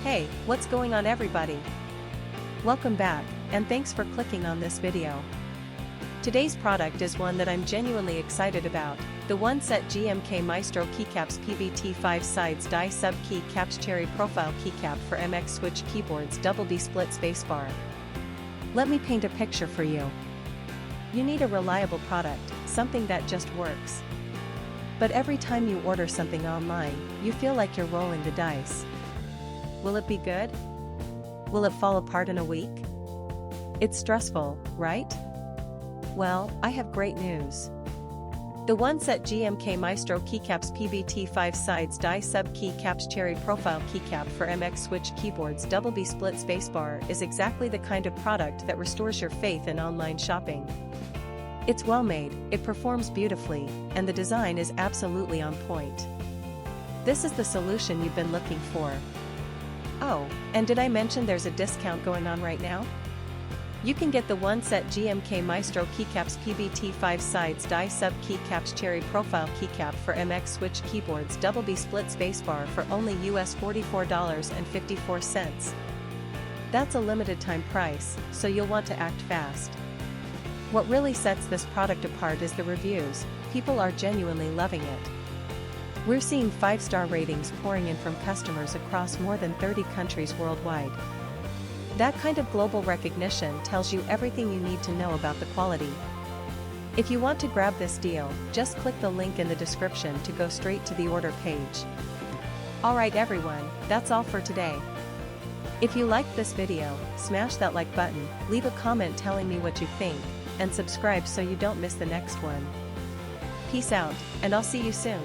Hey, what's going on everybody? Welcome back, and thanks for clicking on this video. Today's product is one that I'm genuinely excited about, the one-set GMK Maestro Keycaps PBT 5 sides die sub Keycaps cherry profile keycap for MX switch keyboards double B split spacebar. Let me paint a picture for you. You need a reliable product, something that just works. But every time you order something online, you feel like you're rolling the dice. Will it be good? Will it fall apart in a week? It's stressful, right? Well, I have great news. The one-set GMK Maestro Keycaps PBT 5 sides die sub Keycaps cherry profile keycap for MX switch keyboards double B split spacebar is exactly the kind of product that restores your faith in online shopping. It's well made, it performs beautifully, and the design is absolutely on point. This is the solution you've been looking for. Oh, and did I mention there's a discount going on right now? You can get the one-set GMK Maestro Keycaps PBT 5 sides die sub Keycaps cherry profile keycap for MX switch keyboards double B split spacebar for only US $44.54. That's a limited time price, so you'll want to act fast. What really sets this product apart is the reviews. People are genuinely loving it. We're seeing 5-star ratings pouring in from customers across more than 30 countries worldwide. That kind of global recognition tells you everything you need to know about the quality. If you want to grab this deal, just click the link in the description to go straight to the order page. Alright everyone, that's all for today. If you liked this video, smash that like button, leave a comment telling me what you think, and subscribe so you don't miss the next one. Peace out, and I'll see you soon.